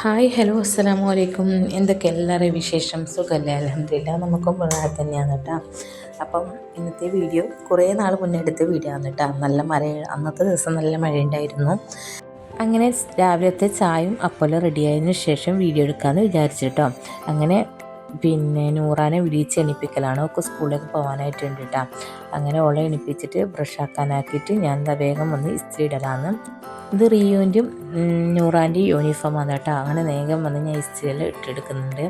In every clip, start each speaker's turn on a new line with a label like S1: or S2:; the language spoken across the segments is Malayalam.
S1: ഹായ് ഹലോ അസ്സലാമു അലൈക്കും. എന്തൊക്കെ എല്ലാവരുടെയും വിശേഷം? സുഖമല്ലേ? അൽഹംദുലില്ലാ നമുക്കും വളരെ തന്നെയാണ് കേട്ടോ. അപ്പം ഇന്നത്തെ വീഡിയോ കുറേ നാൾ മുന്നേ എടുത്ത വീഡിയോ ആണ് കേട്ടോ. നല്ല മഴ, അന്നത്തെ ദിവസം നല്ല മഴയുണ്ടായിരുന്നു. അങ്ങനെ രാവിലത്തെ ചായയും അപ്പോഴും റെഡിയായതിനു ശേഷം വീഡിയോ എടുക്കാമെന്ന് വിചാരിച്ചു കേട്ടോ. അങ്ങനെ നൂറാനെ വിളിച്ച് എണിപ്പിക്കലാണ്. ഒക്കെ സ്കൂളിലേക്ക് പോകാനായിട്ടുണ്ട് കേട്ടോ. അങ്ങനെ ഓളെ എണിപ്പിച്ചിട്ട് ബ്രഷ് ആക്കാനാക്കിയിട്ട് ഞാൻ എന്താ വേഗം വന്ന് ഇസ്തിരി ഇടലാണ്. ഇത് റിയുവിൻ്റെയും നൂറാൻ്റെയും യൂണിഫോമാണ് കേട്ടോ. അങ്ങനെ വേഗം വന്ന് ഞാൻ ഇസ്തിരിയെല്ലാം ഇട്ടെടുക്കുന്നുണ്ട്.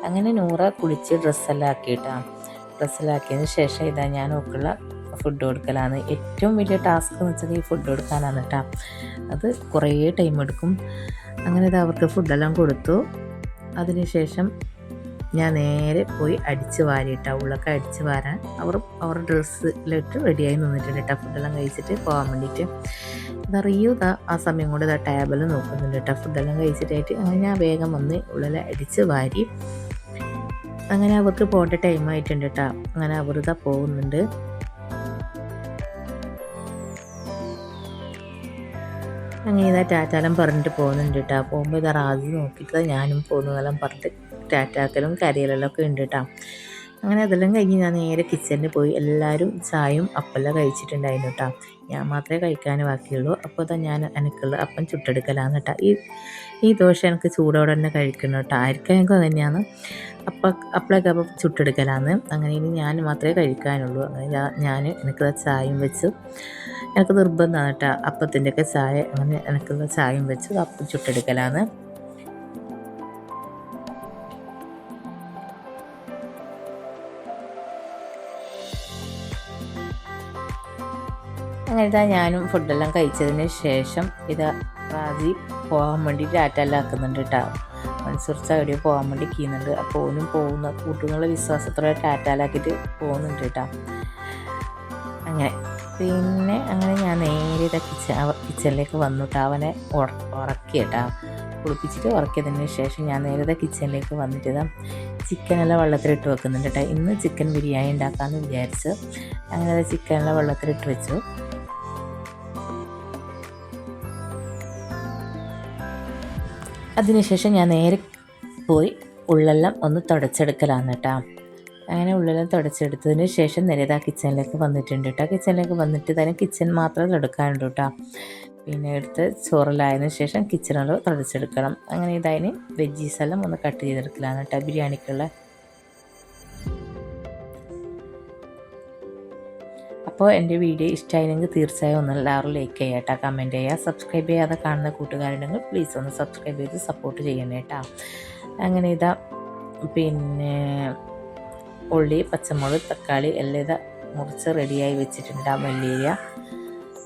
S1: അങ്ങനെ നൂറ കുളിച്ച് ഡ്രസ്സെല്ലാം ആക്കിയിട്ടാണ്. ഡ്രസ്സെല്ലാം ആക്കിയതിന് ശേഷം ഇതാ ഞാൻ നോക്കുള്ള ഫുഡ് കൊടുക്കലാണ്. ഏറ്റവും വലിയ ടാസ്ക് എന്ന് വെച്ചാൽ ഈ ഫുഡ് കൊടുക്കാനാണ് കേട്ടോ. അത് കുറേ ടൈം എടുക്കും. അങ്ങനെ ഇത് അവർക്ക് ഫുഡെല്ലാം കൊടുത്തു. അതിനുശേഷം ഞാൻ നേരെ പോയി അടിച്ച് വാരിയിട്ടാണ്. ഉള്ളൊക്കെ അടിച്ച് വാരാൻ അവർ ഡ്രസ്സിലിട്ട് റെഡിയായി നിന്നിട്ടുണ്ട് കേട്ടോ. ഫുഡെല്ലാം കഴിച്ചിട്ട് പോകാൻ വേണ്ടിയിട്ട്. ഇതറിയൂതാ ആ സമയം കൊണ്ട് ഇതാ ടേബിൾ നോക്കുന്നുണ്ട് കേട്ടോ. ഫുഡെല്ലാം കഴിച്ചിട്ടായിട്ട് അങ്ങനെ ഞാൻ വേഗം വന്ന് ഉള്ളിൽ അടിച്ച് വാരി. അങ്ങനെ അവർക്ക് പോകേണ്ട ടൈമായിട്ടുണ്ട് കേട്ടോ. അങ്ങനെ അവർ ഇതാ പോകുന്നുണ്ട്. അങ്ങനെ ഇതാ ടാറ്റാലും പറഞ്ഞിട്ട് പോകുന്നുണ്ട് കേട്ടോ. പോകുമ്പോൾ ഇതാ റാജി നോക്കിയിട്ട് ഞാനും പോകുന്നതെല്ലാം പറഞ്ഞിട്ട് ടാറ്റാക്കലും കരയിലെല്ലാം ഒക്കെ ഉണ്ട് കേട്ടോ. അങ്ങനെ അതെല്ലാം കഴിഞ്ഞ് ഞാൻ നേരെ കിച്ചണിൽ പോയി. എല്ലാവരും ചായയും അപ്പെല്ലാം കഴിച്ചിട്ടുണ്ടായിരുന്നു കേട്ടോ. ഞാൻ മാത്രമേ കഴിക്കാൻ ബാക്കിയുള്ളൂ. അപ്പോൾ ഇതാ ഞാൻ എനിക്കുള്ള അപ്പം ചുട്ടെടുക്കലാണ് കേട്ടോ. ഈ ദോശ എനിക്ക് ചൂടോടെ തന്നെ കഴിക്കണം കേട്ടോ. ആർക്കെങ്കിലും തന്നെയാണ് അപ്പോഴൊക്കെ ചുട്ടെടുക്കലാണ്. അങ്ങനെ ഇനി ഞാൻ മാത്രമേ കഴിക്കാനുള്ളൂ. അങ്ങനെ ഞാൻ എനിക്കുള്ള ചായയും വെച്ച്, എനിക്ക് നിർബന്ധമാണ് കേട്ടോ അപ്പത്തിൻ്റെയൊക്കെ ചായ. അങ്ങനെ എനിക്കുള്ള ചായയും വെച്ച് അപ്പം ചുട്ടെടുക്കലാണ്. അങ്ങനെ ഇതാ ഞാനും ഫുഡെല്ലാം കഴിച്ചതിന് ശേഷം ഇതാ റാജി പോകാൻ വേണ്ടി ടാറ്റെല്ലാം ആക്കുന്നുണ്ട് കേട്ടോ. മൻസൂർ എവിടെയോ പോകാൻ വേണ്ടി കീന്നുണ്ട്. അപ്പോൾ ഓനും പോകുന്ന കൂട്ടുകളുടെ വിശ്വാസത്തോടെ ടാറ്റാലാക്കിയിട്ട് പോകുന്നുണ്ട് കേട്ടോ. അങ്ങനെ ഞാൻ നേരെ ഇതാ കിച്ചണിലേക്ക് വന്നു കേട്ടോ. അവനെ ഉറക്കി കേട്ടോ. കുളിപ്പിച്ചിട്ട് ഉറക്കിയതിന് ശേഷം ഞാൻ നേരെ കിച്ചണിലേക്ക് വന്നിട്ട് ഇതാ ചിക്കനെല്ലാം വെള്ളത്തിലിട്ട് വെക്കുന്നുണ്ട് കേട്ടോ. ഇന്ന് ചിക്കൻ ബിരിയാണി ഉണ്ടാക്കാമെന്ന് വിചാരിച്ചു. അങ്ങനെ ചിക്കനെല്ലാം വെള്ളത്തിലിട്ട് വെച്ചു. അതിനുശേഷം ഞാൻ നേരെ പോയി ഉള്ളെല്ലാം ഒന്ന് തുടച്ചെടുക്കലാണ് കേട്ടോ. അങ്ങനെ ഉള്ളെല്ലാം തുടച്ചെടുത്തതിന് ശേഷം നേരെ കിച്ചണിലേക്ക് വന്നിട്ടുണ്ട് കേട്ടോ. കിച്ചണിലേക്ക് വന്നിട്ട് തന്നെ കിച്ചൺ മാത്രം തുടക്കാനുണ്ട് കേട്ടോ. എടുത്ത് ചോറിലായതിനു ശേഷം കിച്ചണിൽ തുടച്ചെടുക്കണം. അങ്ങനെ ഇതായതിന് വെജീസ് എല്ലാം ഒന്ന് കട്ട് ചെയ്തെടുക്കലാണ് കേട്ടോ ബിരിയാണിക്കുള്ള. അപ്പോൾ എൻ്റെ വീഡിയോ ഇഷ്ടമായിരുന്നെങ്കിൽ തീർച്ചയായും ഒന്ന് എല്ലാവരും ലൈക്ക് ചെയ്യുക കേട്ടോ, കമൻറ്റ് ചെയ്യുക. സബ്സ്ക്രൈബ് ചെയ്യാതെ കാണുന്ന കൂട്ടുകാരുണ്ടെങ്കിൽ പ്ലീസ് ഒന്ന് സബ്സ്ക്രൈബ് ചെയ്ത് സപ്പോർട്ട് ചെയ്യണേ കേട്ടോ. അങ്ങനെ ഇതാ ഉള്ളി, പച്ചമുളക്, തക്കാളി എല്ലാം ഇതാ മുറിച്ച് റെഡിയായി വെച്ചിട്ടുണ്ട്. ആ മല്ലിയില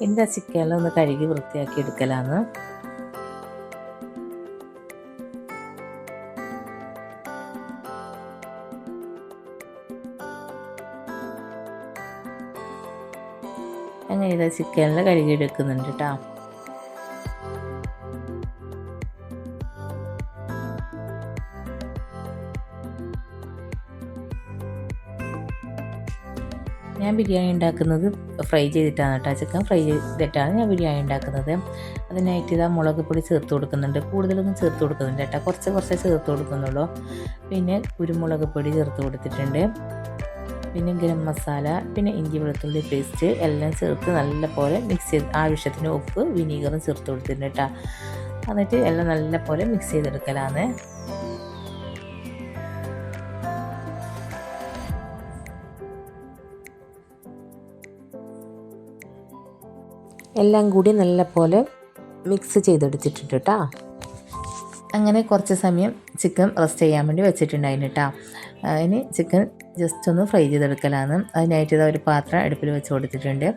S1: എൻ്റെ ചിക്കനെല്ലാം ഒന്ന് കഴുകി വൃത്തിയാക്കി എടുക്കലാണ്. അങ്ങനെ ഇതാ ചിക്കനിൽ കഴുകിയെടുക്കുന്നുണ്ട് കേട്ടോ. ഞാൻ ബിരിയാണി ഉണ്ടാക്കുന്നത് ഫ്രൈ ചെയ്തിട്ടാണ് കേട്ടോ. ചിക്കൻ ഫ്രൈ ചെയ്തിട്ടാണ് ഞാൻ ബിരിയാണി ഉണ്ടാക്കുന്നത്. അതിനായിട്ട് ഇതാ മുളക് പൊടി ചേർത്ത് കൊടുക്കുന്നുണ്ട്. കൂടുതലൊന്നും ചേർത്ത് കൊടുക്കുന്നുണ്ട് കേട്ടോ. കുറച്ച് ചേർത്ത് കൊടുക്കുന്നുള്ളൂ. കുരുമുളക് പൊടി ചേർത്ത് കൊടുത്തിട്ടുണ്ട്. ഗരം മസാല, ഇഞ്ചി വെളുത്തുള്ളി പേസ്റ്റ് എല്ലാം ചേർത്ത് നല്ലപോലെ മിക്സ് ചെയ്ത് ആവശ്യത്തിന് ഉപ്പ്, വിനീഗറും ചേർത്ത് കൊടുത്തിട്ടുണ്ട് കേട്ടോ. എന്നിട്ട് എല്ലാം നല്ലപോലെ മിക്സ് ചെയ്തെടുക്കലാണ്. എല്ലാം കൂടി നല്ലപോലെ മിക്സ് ചെയ്തെടുത്തിട്ടുണ്ട് കേട്ടോ. അങ്ങനെ കുറച്ച് സമയം ചിക്കൻ റെസ്റ്റ് ചെയ്യാൻ വേണ്ടി വെച്ചിട്ടുണ്ടായിരുന്നു കേട്ടോ. അതിന് ചിക്കൻ ജസ്റ്റ് ഒന്ന് ഫ്രൈ ചെയ്തെടുക്കലാണ്. അതിനായിട്ട് ഇതാ ഒരു പാത്രം അടുപ്പിൽ വെച്ച് കൊടുത്തിട്ടുണ്ട്.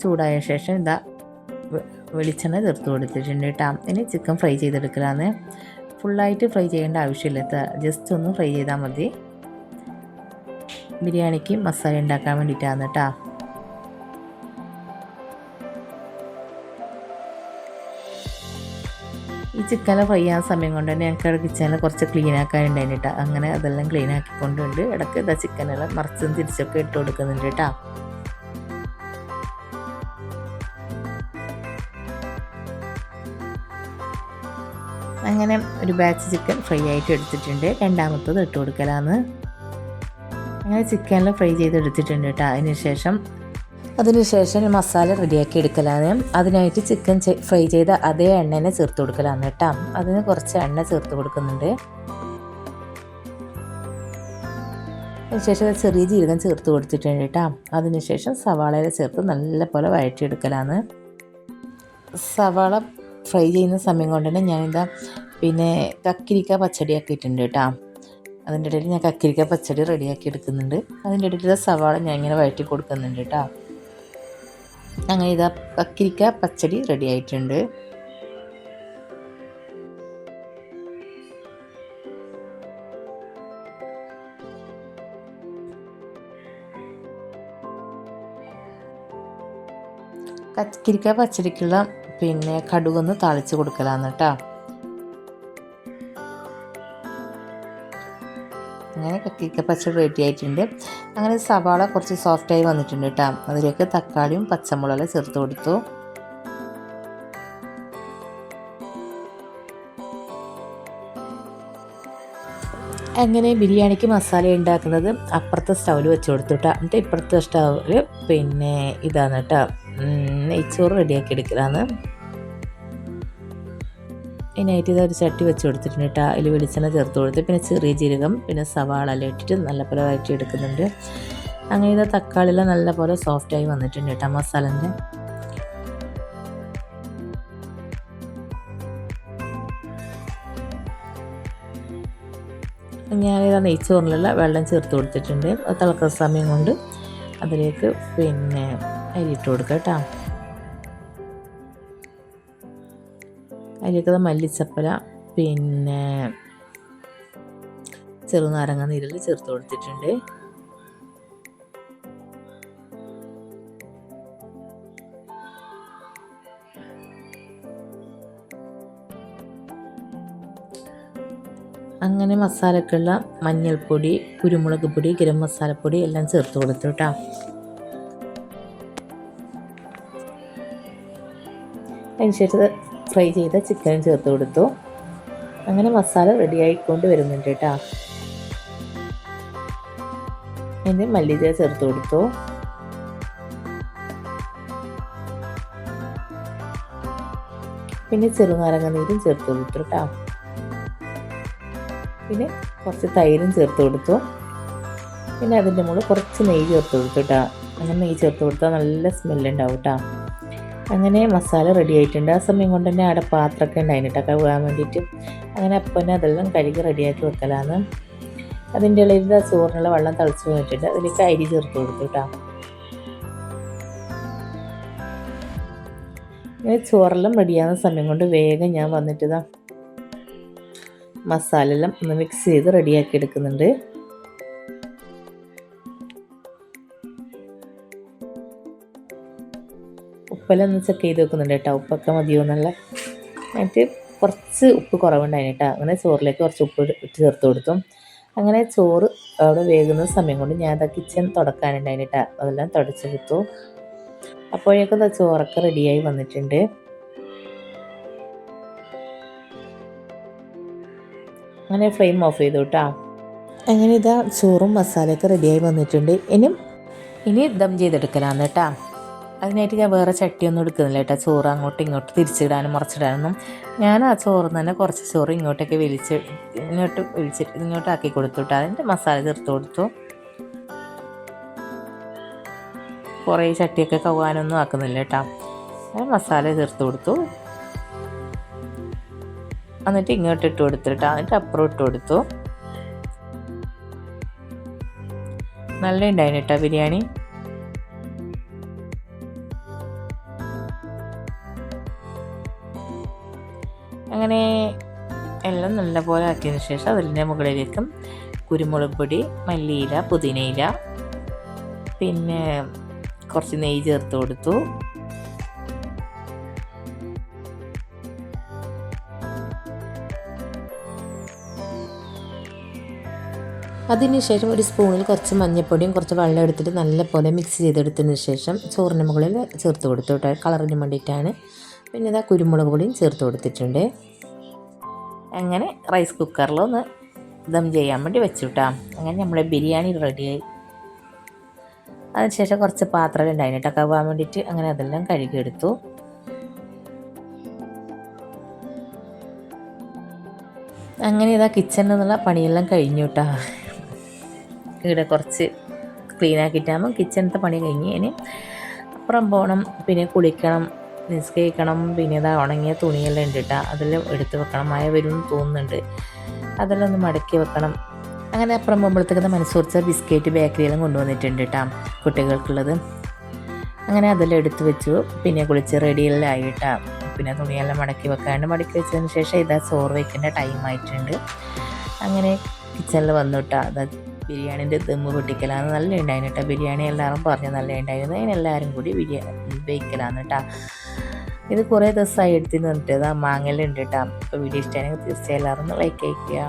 S1: ചൂടായ ശേഷം ഇതാ വെളിച്ചെണ്ണ ചേർത്ത് കൊടുത്തിട്ടുണ്ട് കേട്ടോ. ഇനി ചിക്കൻ ഫ്രൈ ചെയ്തെടുക്കലാണ്. ഫുള്ളായിട്ട് ഫ്രൈ ചെയ്യേണ്ട ആവശ്യമില്ല, ജസ്റ്റ് ഒന്ന് ഫ്രൈ ചെയ്താൽ മതി. ബിരിയാണിക്ക് മസാല ഉണ്ടാക്കാൻ വേണ്ടിയിട്ടാണ് കേട്ടോ. ഈ ചിക്കൻ ഫ്രൈ ചെയ്യാൻ സമയം കൊണ്ട് തന്നെ ഞങ്ങൾക്ക് കിച്ചണിൽ കുറച്ച് ക്ലീൻ ആക്കാനുണ്ടായിരുന്നു കേട്ടോ. അങ്ങനെ അതെല്ലാം ക്ലീൻ ആക്കിക്കൊണ്ടുണ്ട്. ഇടയ്ക്ക് ഇതാ ചിക്കനെല്ലാം മറിച്ചും തിരിച്ചൊക്കെ ഇട്ട് കൊടുക്കുന്നുണ്ട് കേട്ടോ. അങ്ങനെ ഒരു ബാച്ച് ചിക്കൻ ഫ്രൈ ആയിട്ട് എടുത്തിട്ടുണ്ട്. രണ്ടാമത്തത് ഇട്ട് കൊടുക്കലാണ്. അങ്ങനെ ചിക്കനിൽ ഫ്രൈ ചെയ്തെടുത്തിട്ടുണ്ട് കേട്ടോ. അതിനുശേഷം മസാല റെഡിയാക്കി എടുക്കലാണ്. അതിനായിട്ട് ചിക്കൻ ഫ്രൈ ചെയ്ത അതേ എണ്ണനെ ചേർത്ത് കൊടുക്കലാണ് കേട്ടോ. അതിന് കുറച്ച് എണ്ണ ചേർത്ത് കൊടുക്കുന്നുണ്ട്. അതിനുശേഷം ചെറിയ ജീരകം ചേർത്ത് കൊടുത്തിട്ടുണ്ട് കേട്ടോ. അതിനുശേഷം സവാളയിൽ ചേർത്ത് നല്ലപോലെ വഴറ്റിയെടുക്കലാണ്. സവാള ഫ്രൈ ചെയ്യുന്ന സമയം കൊണ്ട് തന്നെ ഞാനിതാ കക്കിരിക്ക പച്ചടി ആക്കിയിട്ടുണ്ട് കേട്ടോ. അതിൻ്റെ ഇടയിൽ ഞാൻ കക്കിരിക്ക പച്ചടി റെഡിയാക്കി എടുക്കുന്നുണ്ട്. അതിൻ്റെ ഇടയിൽ സവാള ഞാൻ ഇങ്ങനെ വഴറ്റി കൊടുക്കുന്നുണ്ട് കേട്ടോ. അങ്ങനെ ഇതാ കക്കിരിക്ക പച്ചടി റെഡി ആയിട്ടുണ്ട്. കക്കിരിക്ക പച്ചടിക്കുള്ള കടുകൊന്ന് താളിച്ച് കൊടുക്കലാണ് കേട്ടോ. അങ്ങനെ കക്കിരിക്ക പച്ചടി റെഡി ആയിട്ടുണ്ട്. അങ്ങനെ സവാള കുറച്ച് സോഫ്റ്റായി വന്നിട്ടുണ്ട് കേട്ടോ. അതിലേക്ക് തക്കാളിയും പച്ചമുളകും ചേർത്ത് കൊടുത്തു. അങ്ങനെ ബിരിയാണിക്ക് മസാല ഉണ്ടാക്കുന്നത് അപ്പുറത്തെ സ്റ്റൗവിൽ വെച്ച് കൊടുത്തു കേട്ടോ. എന്നിട്ട് ഇപ്പുറത്തെ സ്റ്റൗവിൽ ഇതാണ് കേട്ടോ, നെയ്ച്ചോറ് റെഡിയാക്കി എടുക്കലാണ്. ഇതിനായിട്ട് ഇതൊരു ചട്ടി വെച്ച് കൊടുത്തിട്ടുണ്ട് കേട്ടോ. അതിൽ വെളിച്ചെണ്ണ ചേർത്ത് കൊടുത്ത് ചെറിയ ജീരകം സവാള എല്ലാം ഇട്ടിട്ട് നല്ലപോലെ വഴറ്റി എടുക്കുന്നുണ്ട്. അങ്ങനെ ഇത് തക്കാളിയെല്ലാം നല്ലപോലെ സോഫ്റ്റായി വന്നിട്ടുണ്ട് കേട്ടോ മസാലൻ്റെ. ഞാനിത് നെയ്ച്ചോറിലുള്ള വെള്ളം ചേർത്ത് കൊടുത്തിട്ടുണ്ട്. തിളക്കുന്ന സമയം കൊണ്ട് അതിലേക്ക് അരിയിട്ട് കൊടുക്കുക കേട്ടോ. അതിലേക്ക് മല്ലിച്ചപ്പല ചെറുനാരങ്ങ നീരിൽ ചേർത്ത് കൊടുത്തിട്ടുണ്ട്. അങ്ങനെ മസാലക്കുള്ള മഞ്ഞൾപ്പൊടി, കുരുമുളക് പൊടി, ഗരം മസാലപ്പൊടി എല്ലാം ചേർത്ത് കൊടുത്തു കേട്ടോ. അതിനുശേഷം ഫ്രൈ ചെയ്ത ചിക്കനും ചേർത്ത് കൊടുത്തു. അങ്ങനെ മസാല റെഡി ആയിക്കൊണ്ട് വരുന്നുണ്ട് കേട്ടോ. ഇനി മല്ലിയില ചേർത്ത് കൊടുത്തു. ചെറുനാരങ്ങ നീരും ചേർത്ത് കൊടുത്തു കേട്ടോ. കുറച്ച് തൈരും ചേർത്ത് കൊടുത്തു. അതിൻ്റെ മുകളിൽ കുറച്ച് നെയ്യ് ചേർത്ത് കൊടുത്തു കേട്ടോ. അങ്ങനെ നെയ്യ് ചേർത്ത് കൊടുത്താൽ നല്ല സ്മെല്ലുണ്ടാവും കേട്ടോ. അങ്ങനെ മസാല റെഡി ആയിട്ടുണ്ട്. ആ സമയം കൊണ്ട് തന്നെ അവിടെ പാത്രമൊക്കെ ഉണ്ടായിരുന്നു കേട്ടോ കഴുകാൻ വേണ്ടിയിട്ട്. അങ്ങനെ അപ്പം അതെല്ലാം കഴുകി റെഡിയാക്കി വെക്കലാണ്. അതിൻ്റെ ഇടയിൽ ചോറിനുള്ള വെള്ളം തിളച്ച് വന്നിട്ടുണ്ട്. അതിലേക്ക് അരി ചേർത്ത് കൊടുത്തു കേട്ടോ. ഇങ്ങനെ ചോറെല്ലാം റെഡിയാകുന്ന സമയം കൊണ്ട് വേഗം ഞാൻ വന്നിട്ട് മസാല എല്ലാം ഒന്ന് മിക്സ് ചെയ്ത് റെഡിയാക്കി എടുക്കുന്നുണ്ട്. ഉപ്പെല്ലാം ഒന്ന് ചെക്ക് ചെയ്ത് വെക്കുന്നുണ്ട് കേട്ടോ. ഉപ്പൊക്കെ മതിയോ എന്നുള്ള. എന്നിട്ട് കുറച്ച് ഉപ്പ് കുറവുണ്ടായിരുന്നു കേട്ടോ. അങ്ങനെ ചോറിലേക്ക് കുറച്ച് ഉപ്പ് ഇട്ട് ചേർത്ത് കൊടുത്തു. അങ്ങനെ ചോറ് അവിടെ വേകുന്ന സമയം കൊണ്ട് ഞാൻ കിച്ചൺ തുടക്കാനുണ്ടായിരുന്നു കേട്ടോ. അതെല്ലാം തുടച്ചെടുത്തു. അപ്പോഴേക്കും ചോറൊക്കെ റെഡിയായി വന്നിട്ടുണ്ട്. അങ്ങനെ ഫ്ലെയിം ഓഫ് ചെയ്തു കേട്ടോ. അങ്ങനെ ചോറും മസാലയൊക്കെ റെഡിയായി വന്നിട്ടുണ്ട്. ഇനി ദം ചെയ്തെടുക്കലാണ് കേട്ടോ. അതിനായിട്ട് ഞാൻ വേറെ ചട്ടിയൊന്നും എടുക്കുന്നില്ല കേട്ടോ. ചോറ് അങ്ങോട്ടും ഇങ്ങോട്ട് തിരിച്ചിടാനും മറിച്ചിടാനൊന്നും. ഞാൻ ആ ചോറിൽ തന്നെ കുറച്ച് ചോറ് ഇങ്ങോട്ടൊക്കെ ഇങ്ങോട്ട് ആക്കി കൊടുത്തു കേട്ടോ. അതിൻ്റെ മസാല ചേർത്ത് കൊടുത്തു. കുറേ ചട്ടിയൊക്കെ കവാനൊന്നും ആക്കുന്നില്ല കേട്ടോ. ഞാൻ മസാല ചേർത്ത് കൊടുത്തു. എന്നിട്ട് ഇങ്ങോട്ട് ഇട്ട് കൊടുത്തിട്ട് എന്നിട്ട് അപ്പുറം ഇട്ട് കൊടുത്തു. നല്ല ഉണ്ടായിരുന്നു കേട്ടോ ബിരിയാണി. അങ്ങനെ എല്ലാം നല്ലപോലെ ആക്കിയതിന് ശേഷം അതിൻ്റെ മുകളിലേക്കും കുരുമുളക് പൊടി, മല്ലിയില, പുതിനയില, കുറച്ച് നെയ്യ് ചേർത്ത് കൊടുത്തു. അതിനുശേഷം ഒരു സ്പൂണിൽ കുറച്ച് മഞ്ഞൾപ്പൊടിയും കുറച്ച് വെള്ളം എടുത്തിട്ട് നല്ലപോലെ മിക്സ് ചെയ്തെടുത്തതിന് ശേഷം ചോറിന് മുകളിൽ ചേർത്ത് കൊടുത്തു കേട്ടോ. കളറിന് വേണ്ടിയിട്ടാണ്. കുരുമുളക് പൊടിയും ചേർത്ത് കൊടുത്തിട്ടുണ്ട്. അങ്ങനെ റൈസ് കുക്കറിലൊന്ന് ദം ചെയ്യാൻ വേണ്ടി വെച്ചു കേട്ടോ. അങ്ങനെ നമ്മളെ ബിരിയാണി റെഡിയായി. അതിനുശേഷം കുറച്ച് പാത്രം ഉണ്ടായിരുന്നു കേട്ടോ കഴുകാൻ വേണ്ടിയിട്ട്. അങ്ങനെ അതെല്ലാം കഴുകിയെടുത്തു. അങ്ങനെ ഇതാ കിച്ചണിൽ നിന്നുള്ള പണിയെല്ലാം കഴിഞ്ഞു കേട്ടോ. ഇവിടെ കുറച്ച് ക്ലീൻ ആക്കിയിട്ടാകുമ്പോൾ കിച്ചണത്തെ പണി കഴിഞ്ഞ് ഇനി അപ്പുറം പോകണം. പിന്നെ കുളിക്കണം, നിസ്കരിക്കണം. പിന്നെ ഇതാ ഉണങ്ങിയ തുണിയെല്ലാം ഉണ്ട് കേട്ടോ, അതെല്ലാം എടുത്ത് വെക്കണം. മഴ വരുമെന്ന് തോന്നുന്നുണ്ട്, അതെല്ലാം ഒന്ന് മടക്കി വെക്കണം. അങ്ങനെ അപ്പുറം പോകുമ്പോഴത്തേക്ക് മനസ്സുറച്ച ബിസ്ക്കറ്റ് ബേക്കറിയെല്ലാം കൊണ്ടുവന്നിട്ടുണ്ട് കേട്ടോ കുട്ടികൾക്കുള്ളത്. അങ്ങനെ അതെല്ലാം എടുത്ത് വെച്ചു. പിന്നെ കുളിച്ച് റെഡിയെല്ലാം ആയിട്ടാ. പിന്നെ തുണിയെല്ലാം മടക്കി മടക്കി വെച്ചതിന് ശേഷം ഇതാ ചോറ് വയ്ക്കേണ്ട ടൈം ആയിട്ടുണ്ട്. അങ്ങനെ കിച്ചണിൽ വന്നു കേട്ടോ. അതാ ബിരിയാണീൻ്റെ ദമ്മ് പൊട്ടിക്കലാണ്. നല്ല ഉണ്ടായിരുന്നു കേട്ടോ ബിരിയാണി. എല്ലാവരും പറഞ്ഞു നല്ല ഉണ്ടായിരുന്നു. അതിനെല്ലാവരും കൂടി ബേക്കലാണ് കേട്ടോ. ഇത് കുറേ ദിവസമായി എടുത്തിട്ട് വന്നിട്ട് ഇതാ മാങ്ങലുണ്ട് കേട്ടോ. അപ്പോൾ വീഡിയോ ഇഷ്ടമാണെങ്കിൽ തീർച്ചയായും എല്ലാവരും ഒന്ന് ലൈക്ക് അയയ്ക്കുക.